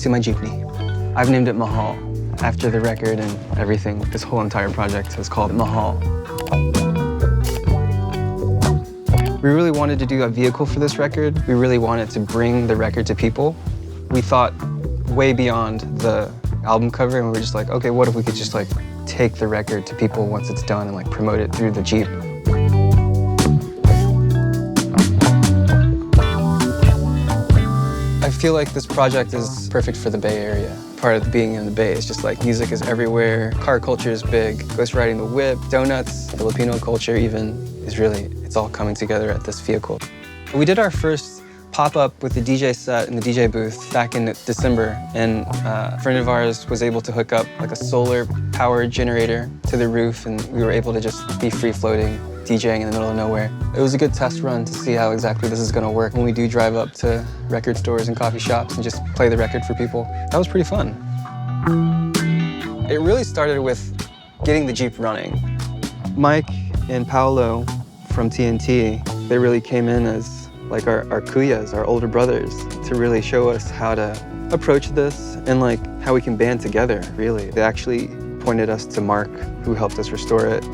into my jeepney. I've named it Mahal, after the record and everything. This whole entire project is called Mahal. We really wanted to do a vehicle for this record. We really wanted to bring the record to people. We thought way beyond the album cover, and we were just like, okay, what if we could just like take the record to people once it's done and like promote it through the Jeep. I feel like this project is perfect for the Bay Area. Part of being in the Bay is just like music is everywhere, car culture is big, ghost riding the whip, donuts, Filipino culture even is really, it's all coming together at this vehicle. We did our first pop-up with the DJ set in the DJ booth back in December, and a friend of ours was able to hook up like a solar powered generator to the roof, and we were able to just be free-floating, DJing in the middle of nowhere. It was a good test run to see how exactly this is gonna work when we do drive up to record stores and coffee shops and just play the record for people. That was pretty fun. It really started with getting the Jeep running. Mike and Paolo from TNT, they really came in as like our kuyas, our older brothers, to really show us how to approach this and like how we can band together, really. They actually pointed us to Mark, who helped us restore it.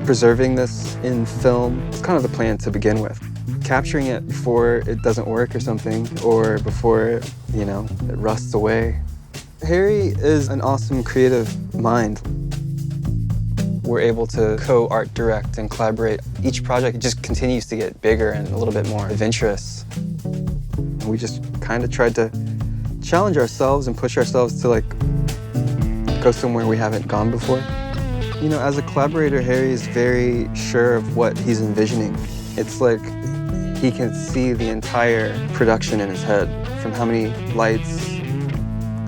Preserving this in film is kind of the plan to begin with. Capturing it before it doesn't work or something, or before, you know, it rusts away. Harry is an awesome creative mind. We're able to co-art direct and collaborate. Each project just continues to get bigger and a little bit more adventurous. We just kind of tried to challenge ourselves and push ourselves to like go somewhere we haven't gone before. You know, as a collaborator, Harry is very sure of what he's envisioning. It's like he can see the entire production in his head, from how many lights,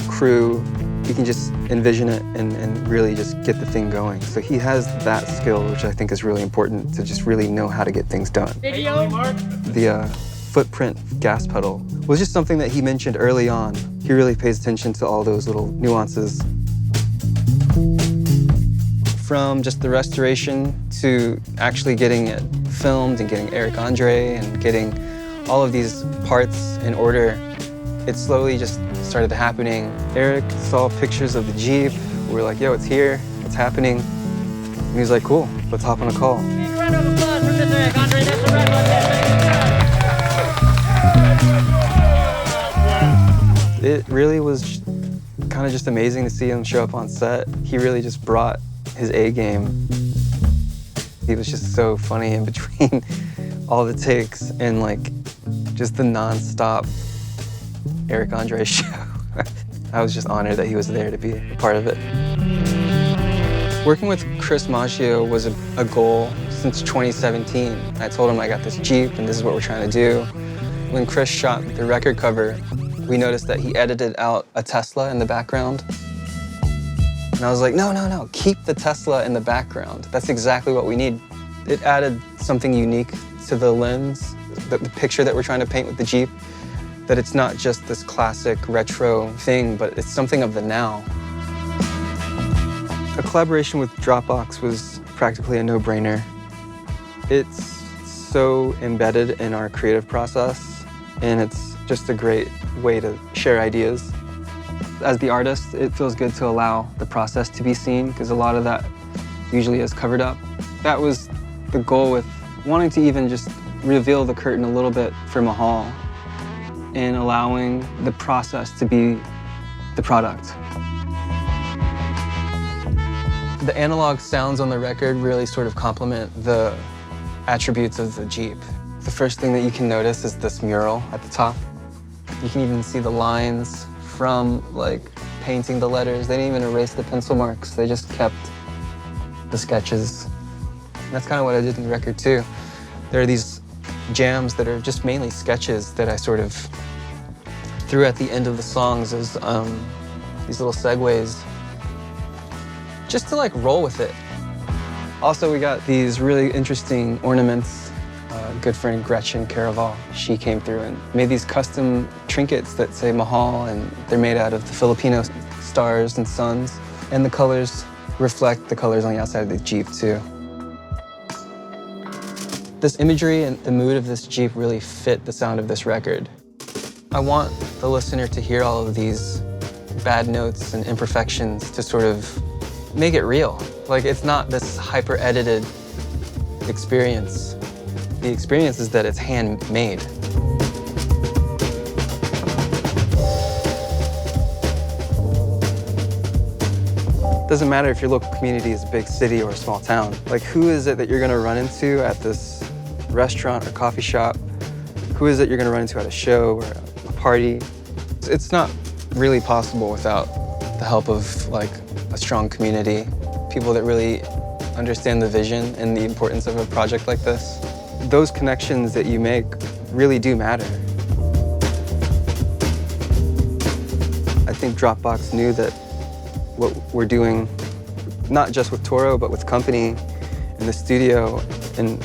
crew. He can just envision it and really just get the thing going. So he has that skill, which I think is really important, to just really know how to get things done. The footprint gas pedal was just something that he mentioned early on. He really pays attention to all those little nuances. From just the restoration to actually getting it filmed and getting Eric Andre and getting all of these parts in order, it slowly just started happening. Eric saw pictures of the Jeep. We were like, yo, it's here, it's happening. And he was like, cool, let's hop on a call. Big round of applause for Mr. Eric Andre. That's the red one. It really was kind of just amazing to see him show up on set. He really just brought his A game. He was just so funny in between all the takes and like just the non-stop Eric Andre show. I was just honored that he was there to be a part of it. Working with Chris Maggio was a goal since 2017. I told him I got this Jeep and this is what we're trying to do. When Chris shot the record cover, we noticed that he edited out a Tesla in the background. And I was like, no, keep the Tesla in the background. That's exactly what we need. It added something unique to the lens, the picture that we're trying to paint with the Jeep, that it's not just this classic retro thing, but it's something of the now. A collaboration with Dropbox was practically a no-brainer. It's so embedded in our creative process, and it's just a great way to share ideas. As the artist, it feels good to allow the process to be seen, because a lot of that usually is covered up. That was the goal with wanting to even just reveal the curtain a little bit for Mahal and allowing the process to be the product. The analog sounds on the record really sort of complement the attributes of the Jeep. The first thing that you can notice is this mural at the top. You can even see the lines from like painting the letters. They didn't even erase the pencil marks. They just kept the sketches. And that's kind of what I did in the record too. There are these jams that are just mainly sketches that I sort of threw at the end of the songs as these little segues, just to like roll with it. Also, we got these really interesting ornaments. Good friend Gretchen Carvajal, she came through and made these custom trinkets that say MAHAL, and they're made out of the Filipino stars and suns. And the colors reflect the colors on the outside of the Jeep, too. This imagery and the mood of this Jeep really fit the sound of this record. I want the listener to hear all of these bad notes and imperfections to sort of make it real. Like, it's not this hyper-edited experience. The experience is that it's handmade. Doesn't matter if your local community is a big city or a small town. Like, who is it that you're gonna run into at this restaurant or coffee shop? Who is it you're gonna run into at a show or a party? It's not really possible without the help of like a strong community, people that really understand the vision and the importance of a project like this. Those connections that you make really do matter. I think Dropbox knew that what we're doing, not just with Toro, but with company and the studio and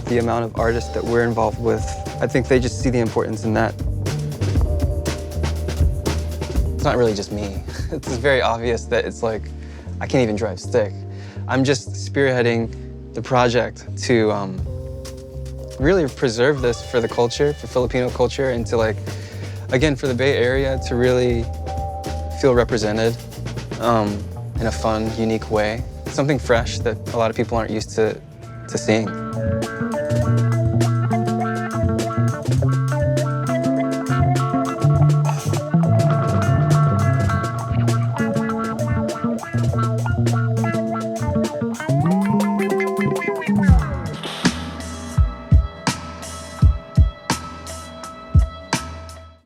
the amount of artists that we're involved with, I think they just see the importance in that. It's not really just me. It's very obvious that it's like, I can't even drive stick. I'm just spearheading the project to really preserve this for the culture, for Filipino culture, and to like, again, for the Bay Area to really feel represented in a fun, unique way. Something fresh that a lot of people aren't used to seeing.